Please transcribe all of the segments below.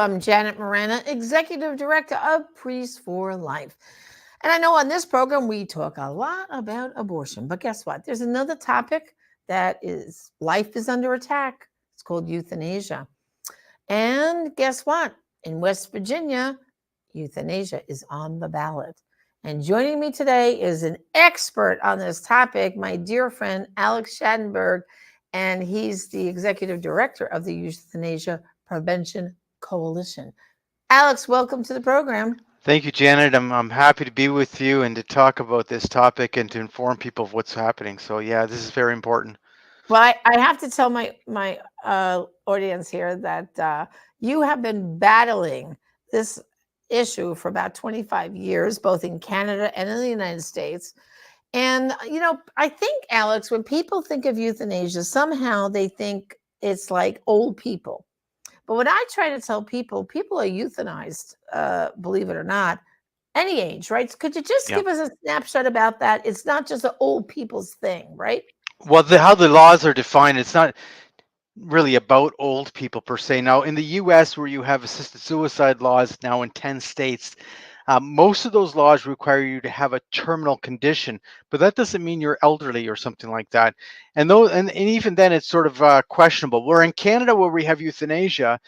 I'm Janet Morana, Executive Director of Priests for Life. And I know on this program we talk a lot about abortion, but guess what? There's another topic that is life is under attack. It's called euthanasia. And guess what? In West Virginia, euthanasia is on the ballot. And joining me today is an expert on this topic, my dear friend Alex Schadenberg, and he's the executive director of the Euthanasia Prevention Coalition. Alex, welcome to the program. Thank you, Janet. I'm happy to be with you and to talk about this topic and to inform people of what's happening. So yeah, this is very important. Well, I have to tell my audience here that you have been battling this issue for about 25 years, both in Canada and in the United States. And, I think, Alex, when people think of euthanasia, somehow they think it's like old people. But what I try to tell people, people are euthanized, believe it or not, any age, right? Could you just Yeah. give us a snapshot about that? It's not just an old people's thing, right? Well, how the laws are defined, it's not really about old people per se. Now, in the U.S., where you have assisted suicide laws now in 10 states, most of those laws require you to have a terminal condition, but that doesn't mean you're elderly or something like that. And even then, it's sort of questionable. Where in Canada, where we have euthanasia,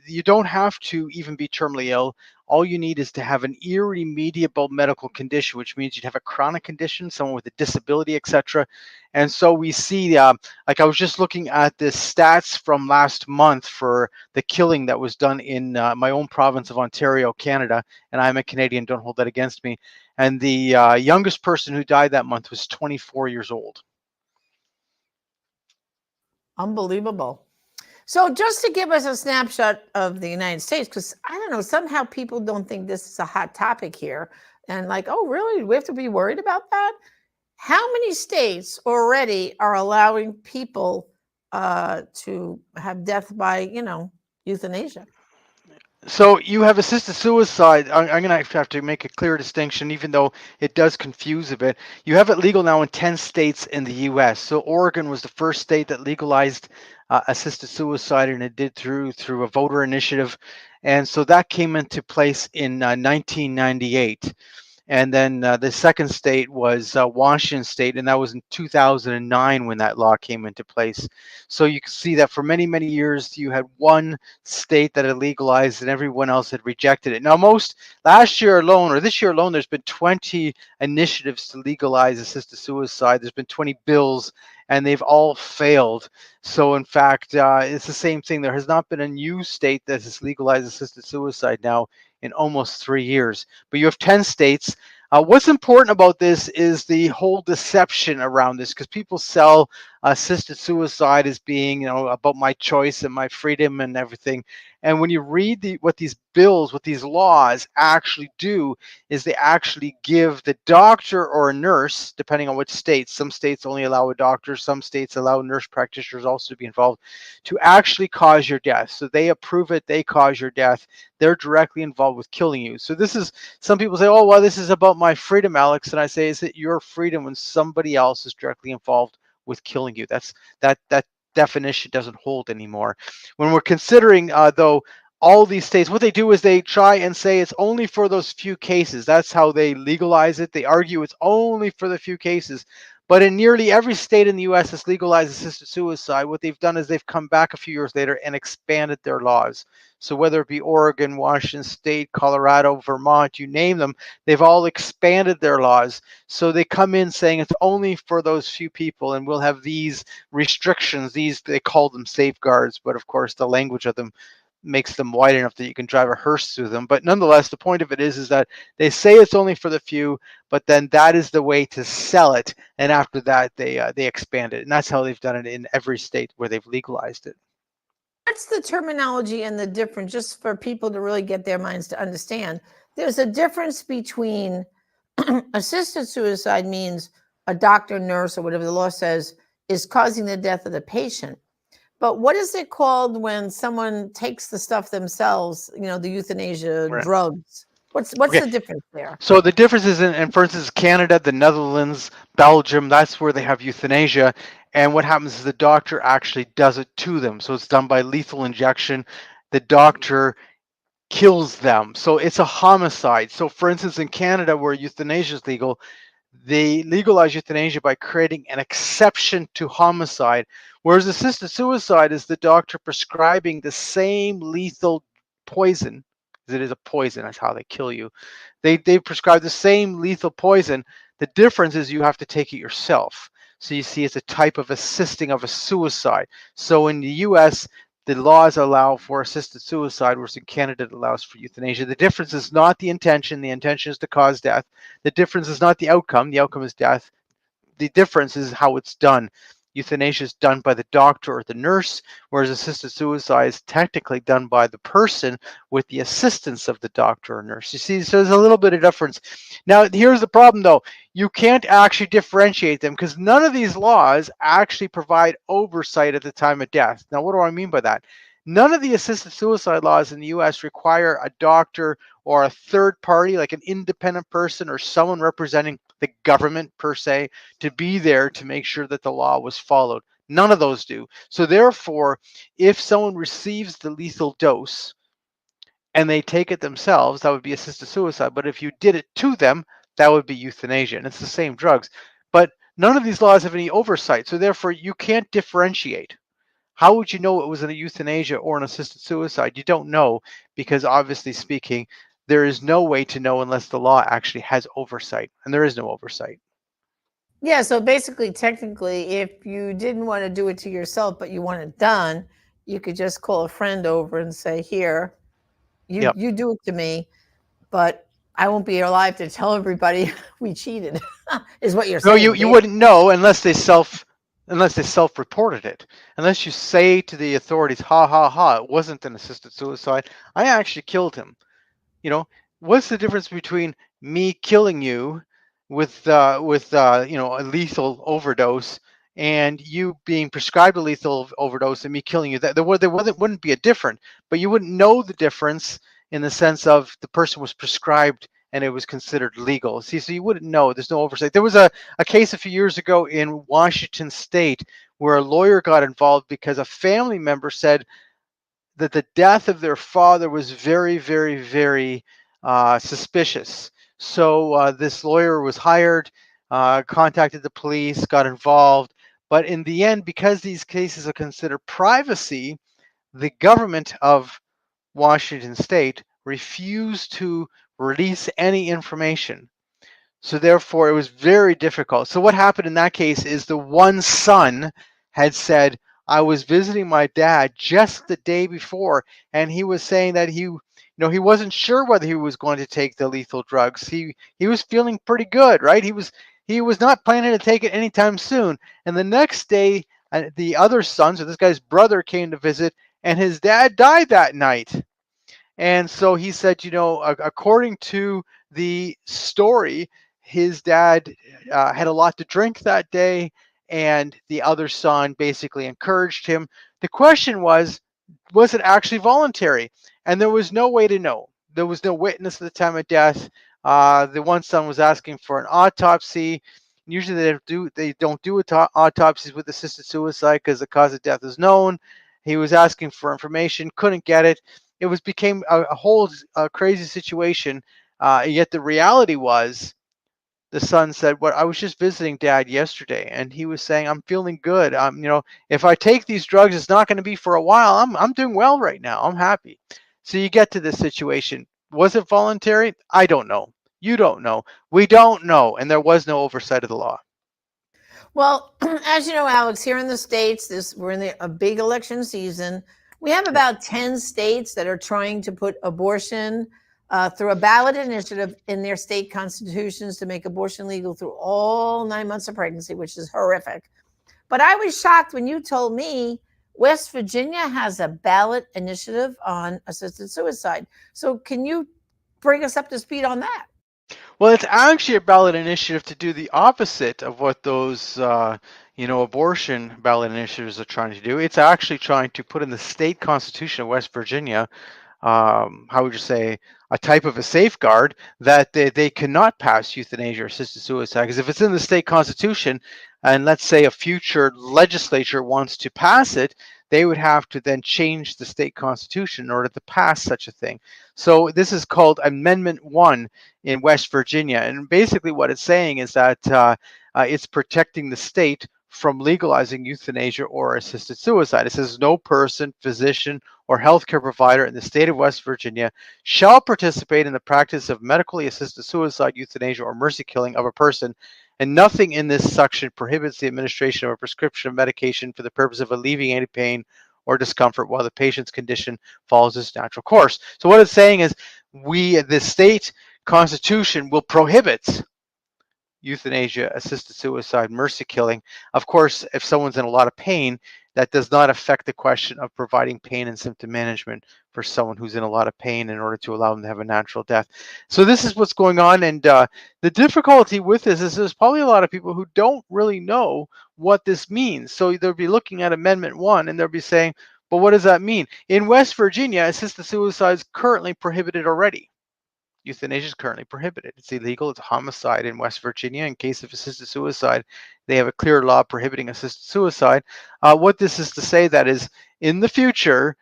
you don't have to even be terminally ill. All you need is to have an irremediable medical condition, which means you'd have a chronic condition, someone with a disability, etc. And so we see, like I was just looking at the stats from last month for the killing that was done in my own province of Ontario, Canada, and I'm a Canadian, don't hold that against me. And the youngest person who died that month was 24 years old. Unbelievable. So, just to give us a snapshot of the United States, because I don't know, somehow people don't think this is a hot topic here. And like, oh, really? Do we have to be worried about that? How many states already are allowing people to have death by, euthanasia? So you have assisted suicide. I'm going to have to make a clear distinction, even though it does confuse a bit. You have it legal now in 10 states in the U.S. So Oregon was the first state that legalized assisted suicide, and it did through a voter initiative. And so that came into place in 1998. And then the second state was Washington State, and that was in 2009 when that law came into place. So you can see that for many, many years, you had one state that had legalized and everyone else had rejected it. Now, last year alone, or this year alone, there's been 20 initiatives to legalize assisted suicide. There's been 20 bills, and they've all failed. So in fact, it's the same thing. There has not been a new state that has legalized assisted suicide now in almost 3 years. But you have 10 states. What's important about this is the whole deception around this, because people sell assisted suicide as being, about my choice and my freedom and everything. And when you read what these bills, what these laws actually do, is they actually give the doctor or a nurse, depending on which states. Some states only allow a doctor, some states allow nurse practitioners also to be involved, to actually cause your death. So they approve it, they cause your death. They're directly involved with killing you. So this is, some people say, oh, well, this is about my freedom, Alex. And I say, is it your freedom when somebody else is directly involved with killing you? That definition doesn't hold anymore. When we're considering, though, all these states, what they do is they try and say it's only for those few cases. That's how they legalize it. They argue it's only for the few cases. But in nearly every state in the U.S. that's legalized assisted suicide, what they've done is they've come back a few years later and expanded their laws. So whether it be Oregon, Washington State, Colorado, Vermont, you name them, they've all expanded their laws. So they come in saying it's only for those few people, and we'll have these restrictions. They call them safeguards, but of course the language of them makes them wide enough that you can drive a hearse through them. But nonetheless, the point of it is that they say it's only for the few, but then that is the way to sell it. And after that, they expand it, and that's how they've done it in every state where they've legalized it. What's the terminology and the difference, just for people to really get their minds to understand? There's a difference between assisted suicide means a doctor, nurse, or whatever the law says is causing the death of the patient. But what is it called when someone takes the stuff themselves, the euthanasia Right. drugs? What's Okay. the difference there? So the difference is in, for instance, Canada, the Netherlands, Belgium, that's where they have euthanasia. And what happens is the doctor actually does it to them. So it's done by lethal injection. the doctor kills them. So it's a homicide. So for instance, in Canada, where euthanasia is legal, they legalize euthanasia by creating an exception to homicide, whereas assisted suicide is the doctor prescribing the same lethal poison, because it is a poison, that's how they kill you. They prescribe the same lethal poison. The difference is you have to take it yourself. So you see, it's a type of assisting of a suicide. So in the US, the laws allow for assisted suicide, whereas in Canada it allows for euthanasia. The difference is not the intention. The intention is to cause death. The difference is not the outcome. The outcome is death. The difference is how it's done. Euthanasia is done by the doctor or the nurse, whereas assisted suicide is technically done by the person with the assistance of the doctor or nurse. You see, so there's a little bit of difference. Now, here's the problem though. You can't actually differentiate them because none of these laws actually provide oversight at the time of death. Now, what do I mean by that? None of the assisted suicide laws in the US require a doctor or a third party, like an independent person or someone representing the government per se, to be there to make sure that the law was followed. None of those do. So therefore, if someone receives the lethal dose and they take it themselves, that would be assisted suicide. But if you did it to them, that would be euthanasia. And it's the same drugs. But none of these laws have any oversight. So therefore, you can't differentiate. How would you know it was a euthanasia or an assisted suicide? You don't know, because obviously speaking, there is no way to know unless the law actually has oversight. And there is no oversight. Yeah, so basically, technically, if you didn't want to do it to yourself, but you want it done, you could just call a friend over and say, "Here, you Yep. you do it to me, but I won't be alive to tell everybody we cheated," is what you're No, saying, you basically. wouldn't know unless they self-reported it. Unless you say to the authorities, "Ha ha ha, it wasn't an assisted suicide. I actually killed him." You know, what's the difference between me killing you with a lethal overdose and you being prescribed a lethal overdose and me killing you? That wouldn't be a difference, but you wouldn't know the difference in the sense of the person was prescribed and it was considered legal. See, so you wouldn't know. There's no oversight. There was a case a few years ago in Washington State where a lawyer got involved because a family member said that the death of their father was very, very, very suspicious. So this lawyer was hired, contacted the police, got involved. But in the end, because these cases are considered privacy, the government of Washington State refused to release any information. So therefore, it was very difficult. So what happened in that case is the one son had said, "I was visiting my dad just the day before, and he was saying that he wasn't sure whether he was going to take the lethal drugs. He was feeling pretty good, right? He was not planning to take it anytime soon." And the next day, the other son, so this guy's brother, came to visit, and his dad died that night. And so he said, according to the story, his dad had a lot to drink that day, and the other son basically encouraged him. The question was it actually voluntary? And there was no way to know. There was no witness at the time of death. The one son was asking for an autopsy. Usually they don't do autopsies with assisted suicide because the cause of death is known. He was asking for information, couldn't get it. It became a whole crazy situation. Yet the reality was, the son said, "What, I was just visiting dad yesterday, and he was saying I'm feeling good. If I take these drugs, it's not going to be for a while. I'm doing well right now. I'm happy." So you get to this situation. Was it voluntary? I don't know. You don't know. We don't know, and there was no oversight of the law. Well, as you know, Alex, here in the states, we're in a big election season. We have Yep. about 10 states that are trying to put abortion through a ballot initiative in their state constitutions to make abortion legal through all 9 months of pregnancy, which is horrific. But I was shocked when you told me West Virginia has a ballot initiative on assisted suicide. So can you bring us up to speed on that? Well, it's actually a ballot initiative to do the opposite of what those, abortion ballot initiatives are trying to do. It's actually trying to put in the state constitution of West Virginia, how would you say, a type of a safeguard that they cannot pass euthanasia or assisted suicide. Because if it's in the state constitution, and let's say a future legislature wants to pass it, they would have to then change the state constitution in order to pass such a thing. So this is called Amendment 1 in West Virginia. And basically what it's saying is that it's protecting the state from legalizing euthanasia or assisted suicide. It says no person, physician, or healthcare provider in the state of West Virginia shall participate in the practice of medically assisted suicide, euthanasia, or mercy killing of a person, and nothing in this section prohibits the administration of a prescription of medication for the purpose of alleviating pain or discomfort while the patient's condition follows its natural course. So what it's saying is the state constitution will prohibit euthanasia, assisted suicide, mercy killing. Of course, if someone's in a lot of pain, that does not affect the question of providing pain and symptom management for someone who's in a lot of pain in order to allow them to have a natural death. So this is what's going on, and the difficulty with this is there's probably a lot of people who don't really know what this means. So they'll be looking at Amendment 1 and they'll be saying, but what does that mean? In West Virginia, assisted suicide is currently prohibited already. Euthanasia is currently prohibited. It's illegal. It's a homicide in West Virginia. In case of assisted suicide, they have a clear law prohibiting assisted suicide. What this is to say that is in the future,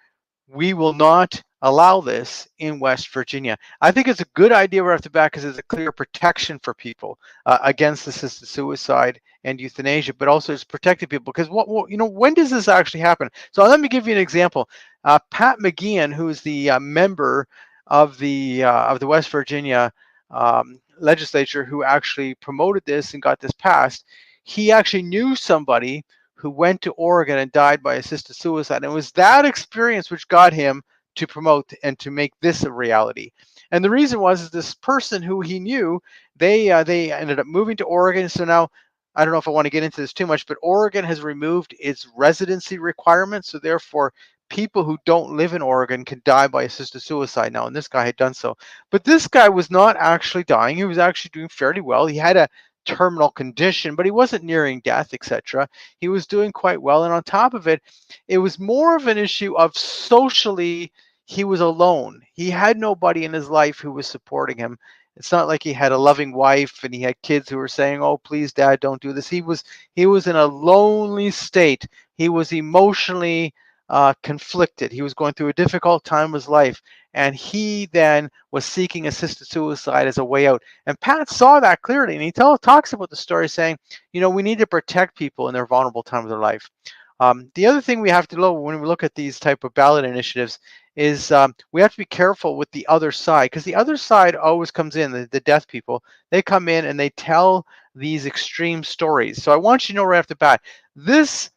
we will not allow this in West Virginia. I think it's a good idea right off the bat because it's a clear protection for people against assisted suicide and euthanasia, but also it's protecting people because when does this actually happen? So let me give you an example. Pat McGeehan, who is the member of the West Virginia legislature who actually promoted this and got this passed, he actually knew somebody who went to Oregon and died by assisted suicide. And it was that experience which got him to promote and to make this a reality. And the reason was is this person who he knew, they ended up moving to Oregon. So now, I don't know if I want to get into this too much, but Oregon has removed its residency requirements. So therefore, people who don't live in Oregon can die by assisted suicide now. And this guy had done so. But this guy was not actually dying. He was actually doing fairly well. He had a terminal condition, but he wasn't nearing death, etc. He was doing quite well. And on top of it, it was more of an issue of socially, he was alone. He had nobody in his life who was supporting him. It's not like he had a loving wife and he had kids who were saying, "Oh, please, Dad, don't do this." He was in a lonely state. He was emotionally conflicted. He was going through a difficult time of his life, and he then was seeking assisted suicide as a way out. And Pat saw that clearly, and he talks about the story saying, we need to protect people in their vulnerable time of their life. The other thing we have to know when we look at these type of ballot initiatives is we have to be careful with the other side, because the other side always comes in, the deaf people. They come in and they tell these extreme stories. So I want you to know right off the bat, this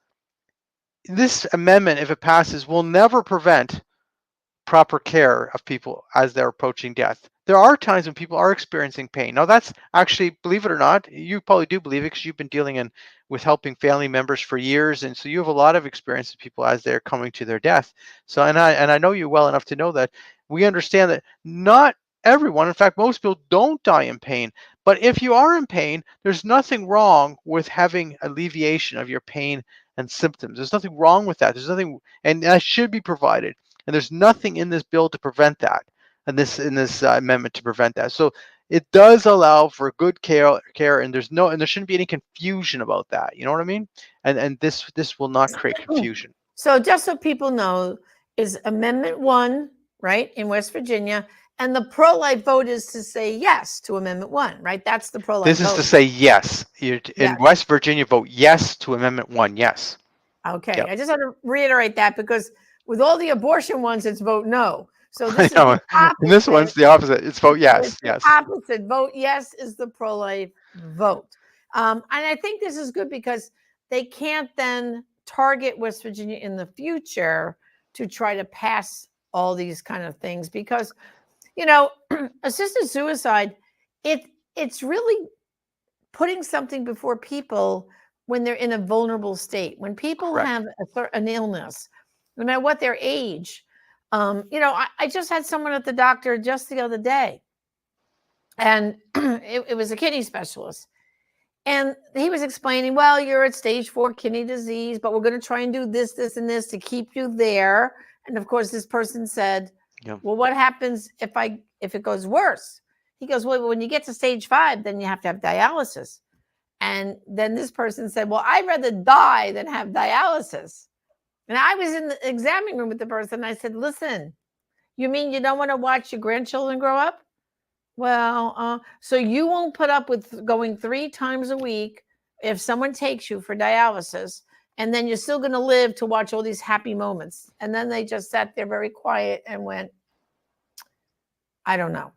amendment, if it passes, will never prevent proper care of people as they're approaching death. There are times when people are experiencing pain. Now, that's actually, believe it or not, you probably do believe it because you've been dealing with helping family members for years, and so you have a lot of experience with people as they're coming to their death. So, and I know you well enough to know that we understand that not everyone, in fact, most people don't die in pain. But if you are in pain, there's nothing wrong with having alleviation of your pain and symptoms. There's nothing wrong with that. There's nothing, and that should be provided. And there's nothing in this bill to prevent that, and in this amendment to prevent that. So it does allow for good care, and there shouldn't be any confusion about that. You know what I mean? And this will not create confusion. So just so people know, is Amendment 1, right, in West Virginia, and the pro-life vote is to say yes to Amendment 1, right? That's the pro-life vote. This is to say yes. In West Virginia, vote yes to Amendment 1, yes. Okay, yep. I just want to reiterate that because with all the abortion ones, it's vote no. So this is the opposite. And this one's the opposite. It's vote yes. It's yes. The opposite. Vote yes is the pro-life vote. And I think this is good because they can't then target West Virginia in the future to try to pass all these kind of things because, assisted suicide, it's really putting something before people when they're in a vulnerable state. When people Correct. Have an illness, no matter what their age. I just had someone at the doctor just the other day, and it was a kidney specialist. And he was explaining, well, you're at stage 4 kidney disease, but we're going to try and do this, this, and this to keep you there. And of course, this person said, well, what happens if it goes worse? He goes, well, when you get to stage 5, then you have to have dialysis. And then this person said, well, I'd rather die than have dialysis. And I was in the examining room with the person. I said, listen, you mean you don't want to watch your grandchildren grow up? Well, so you won't put up with going 3 times a week if someone takes you for dialysis, and then you're still going to live to watch all these happy moments. And then they just sat there very quiet and went, I don't know.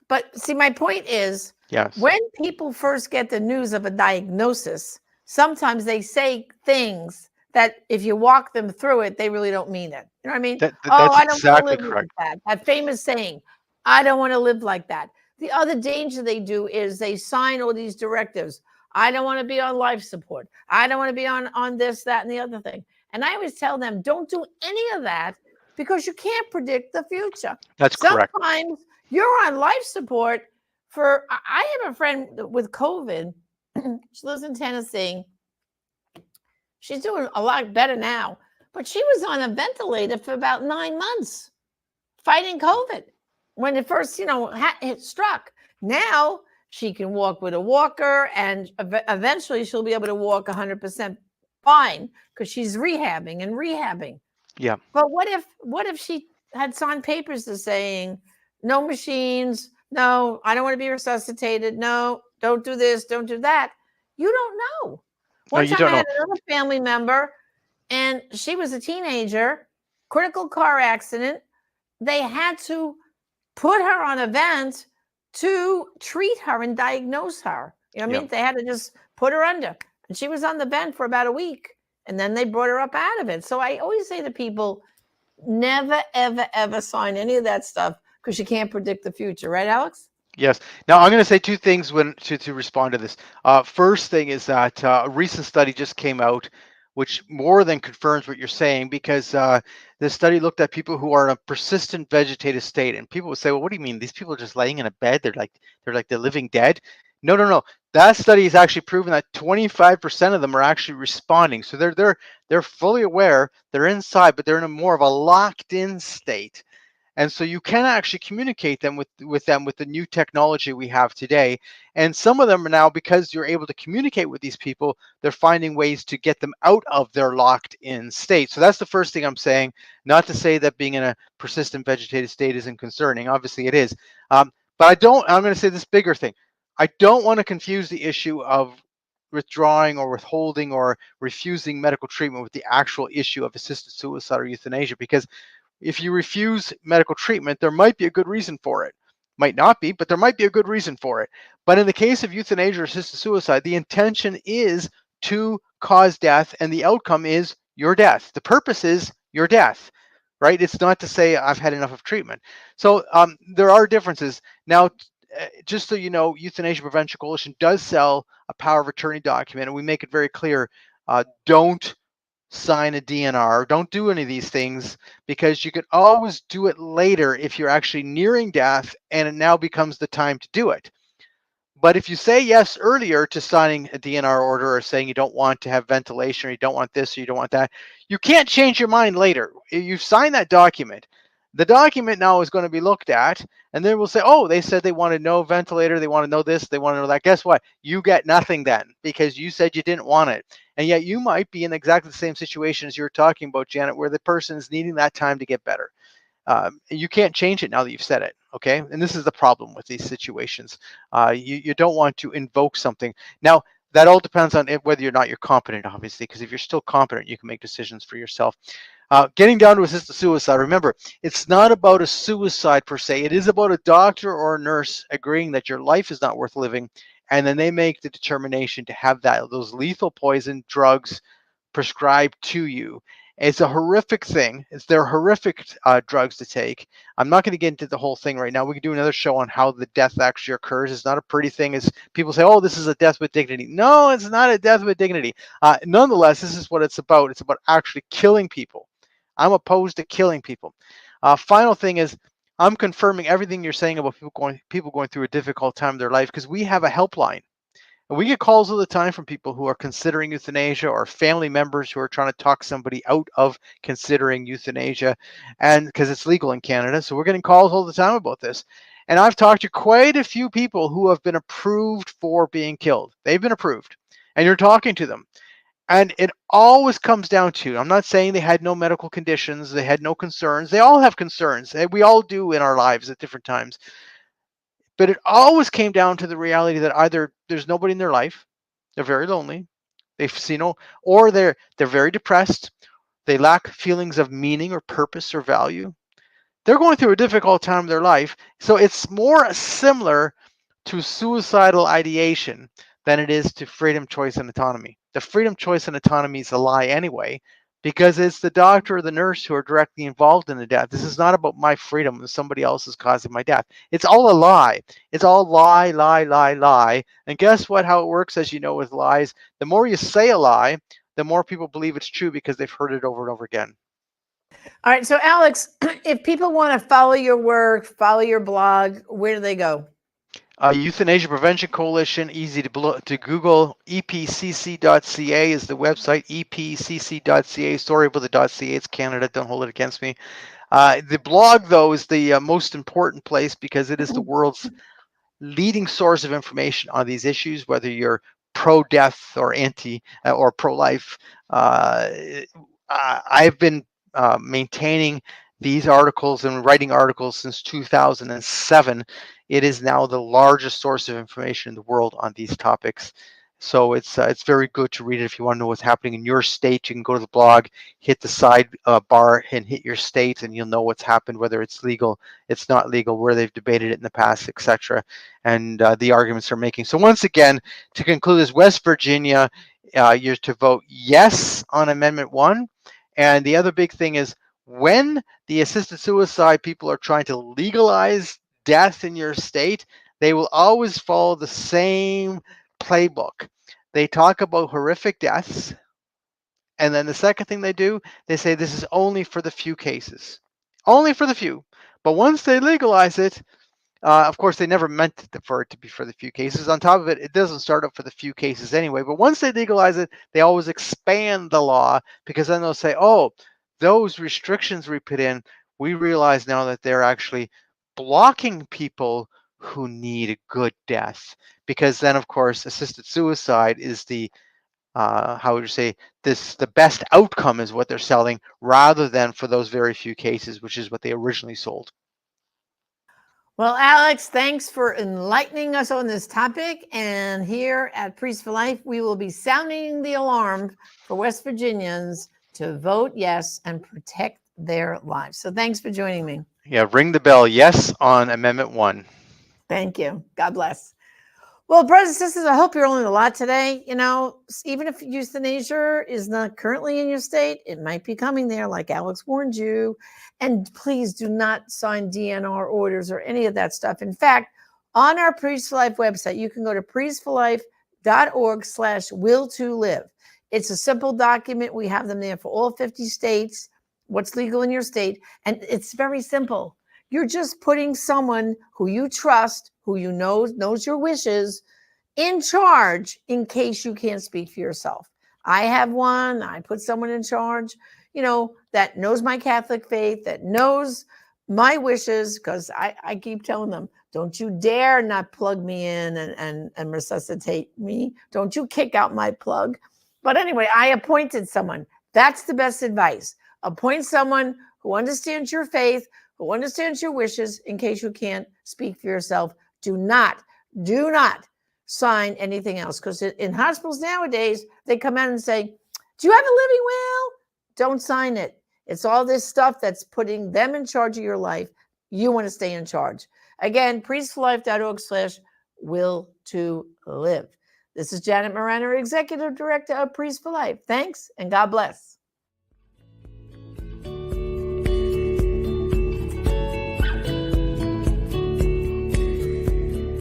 But see, my point is, Yes. when people first get the news of a diagnosis, sometimes they say things that if you walk them through it, they really don't mean it. You know what I mean? Oh, That's I don't want to exactly live like correct. that. That famous saying, I don't want to live like that. The other danger they do is they sign all these directives. I don't want to be on life support. I don't want to be on this, that, and the other thing. And I always tell them, don't do any of that because you can't predict the future. That's correct. Sometimes you're on life support for. I have a friend with COVID. She lives in Tennessee. She's doing a lot better now, but she was on a ventilator for about 9 months fighting COVID when it first, it struck. Now she can walk with a walker, and eventually she'll be able to walk 100% fine because she's rehabbing and rehabbing. Yeah. But what if she had signed papers to saying no machines, no, I don't want to be resuscitated, no, don't do this, don't do that. You don't know. No, One you time don't I know. had another family member, and she was a teenager, critical car accident. They had to put her on a vent to treat her and diagnose her. You know what I Yeah. mean? They had to just put her under. And she was on the vent for about a week. And then they brought her up out of it. So I always say to people, never, ever, ever sign any of that stuff because you can't predict the future. Right, Alex? Yes. Now I'm going to say two things when to respond to this. First thing is that a recent study just came out, which more than confirms what you're saying, because the study looked at people who are in a persistent vegetative state, and people would say, "Well, what do you mean? These people are just laying in a bed? They're like the living dead." No, no, no. That study has actually proven that 25% of them are actually responding. So they're fully aware, they're inside, but they're in a more of a locked-in state. And so you can actually communicate them with them with the new technology we have today. And some of them are now, because you're able to communicate with these people, they're finding ways to get them out of their locked in state. So that's the first thing I'm saying. Not to say that being in a persistent vegetative state isn't concerning. Obviously it is. But I'm going to say this bigger thing. I don't want to confuse the issue of withdrawing or withholding or refusing medical treatment with the actual issue of assisted suicide or euthanasia, because if you refuse medical treatment, there might be a good reason for it. Might not be, but there might be a good reason for it. But in the case of euthanasia or assisted suicide, the intention is to cause death, and the outcome is your death. The purpose is your death, right? It's not to say I've had enough of treatment. So there are differences. Now, just so you know, Euthanasia Prevention Coalition does sell a power of attorney document, and we make it very clear, don't sign a DNR. Don't do any of these things, because you can always do it later if you're actually nearing death and it now becomes the time to do it. But if you say yes earlier to signing a DNR order, or saying you don't want to have ventilation, or you don't want this, or you don't want that, you can't change your mind later. You've signed that document. The document now is going to be looked at, and then we'll say, oh, they said they wanted no ventilator, they want to know this, they want to know that. Guess what? You get nothing then, because you said you didn't want it. And yet you might be in exactly the same situation as you were talking about, Janet, where the person is needing that time to get better. You can't change it now that you've said it, okay? And this is the problem with these situations. You don't want to invoke something. Now, that all depends on whether or not you're competent, obviously, because if you're still competent, you can make decisions for yourself. Getting down to assisted suicide, remember, it's not about a suicide per se. It is about a doctor or a nurse agreeing that your life is not worth living, and then they make the determination to have those lethal poison drugs prescribed to you. It's a horrific thing. They're horrific drugs to take. I'm not going to get into the whole thing right now. We can do another show on how the death actually occurs. It's not a pretty thing. As people say, oh, this is a death with dignity. No, it's not a death with dignity. Nonetheless, this is what it's about. It's about actually killing people. I'm opposed to killing people. Final thing is, I'm confirming everything you're saying about people going through a difficult time in their life, because we have a helpline. And we get calls all the time from people who are considering euthanasia, or family members who are trying to talk somebody out of considering euthanasia, and because it's legal in Canada. So we're getting calls all the time about this. And I've talked to quite a few people who have been approved for being killed. They've been approved. And you're talking to them. And it always comes down to, I'm not saying they had no medical conditions, they had no concerns. They all have concerns. And we all do in our lives at different times. But it always came down to the reality that either there's nobody in their life, they're very lonely, they've seen no, or they're very depressed, they lack feelings of meaning or purpose or value. They're going through a difficult time in their life. So it's more similar to suicidal ideation than it is to freedom, choice, and autonomy. The freedom, choice, and autonomy is a lie anyway, because it's the doctor or the nurse who are directly involved in the death. This is not about my freedom and somebody else is causing my death. It's all a lie. It's all lie, lie, lie, lie. And guess what? How it works, as you know, with lies, the more you say a lie, the more people believe it's true because they've heard it over and over again. All right. So, Alex, if people want to follow your work, follow your blog, where do they go? Euthanasia Prevention Coalition, easy to Google. epcc.ca is the website. epcc.ca. Sorry about the .ca. It's Canada. Don't hold it against me. The blog, though, is the most important place because it is the world's leading source of information on these issues, whether you're pro-death or anti or pro-life. I've been maintaining these articles and writing articles since 2007. It is now the largest source of information in the world on these topics. So it's very good to read it. If you want to know what's happening in your state, you can go to the blog, hit the side bar and hit your state, and you'll know what's happened, whether it's legal, it's not legal, where they've debated it in the past, etc., and the arguments they're making. So once again, to conclude, is West Virginia, you're to vote yes on Amendment 1. And the other big thing is when the assisted suicide people are trying to legalize death in your state, they will always follow the same playbook. They talk about horrific deaths, and then the second thing they do, they say this is only for the few cases. Only for the few. But once they legalize it, of course, they never meant for it to be for the few cases. On top of it, it doesn't start up for the few cases anyway. But once they legalize it, they always expand the law because then they'll say, oh, those restrictions we put in, we realize now that they're actually blocking people who need a good death. Because then, of course, assisted suicide is the how would you say this? The best outcome is what they're selling, rather than for those very few cases, which is what they originally sold. Well, Alex, thanks for enlightening us on this topic. And here at Priest for Life, we will be sounding the alarm for West Virginians to vote yes and protect their lives. So thanks for joining me. Yeah, ring the bell. Yes on Amendment 1. Thank you. God bless. Well, brothers and sisters, I hope you're learning a lot today. You know, even if euthanasia is not currently in your state, it might be coming there, like Alex warned you. And please do not sign DNR orders or any of that stuff. In fact, on our Priest for Life website, you can go to priestforlife.org/will-to-live. It's a simple document. We have them there for all 50 states, what's legal in your state. And it's very simple. You're just putting someone who you trust, who you know knows your wishes, in charge in case you can't speak for yourself. I have one. I put someone in charge, that knows my Catholic faith, that knows my wishes, because I keep telling them, don't you dare not plug me in and resuscitate me. Don't you kick out my plug. But anyway, I appointed someone. That's the best advice. Appoint someone who understands your faith, who understands your wishes in case you can't speak for yourself. Do not sign anything else, because in hospitals nowadays, they come out and say, do you have a living will? Don't sign it. It's all this stuff that's putting them in charge of your life. You want to stay in charge. Again, priestforlife.org/will-to-live. This is Janet Morano, Executive Director of Priest for Life. Thanks, and God bless.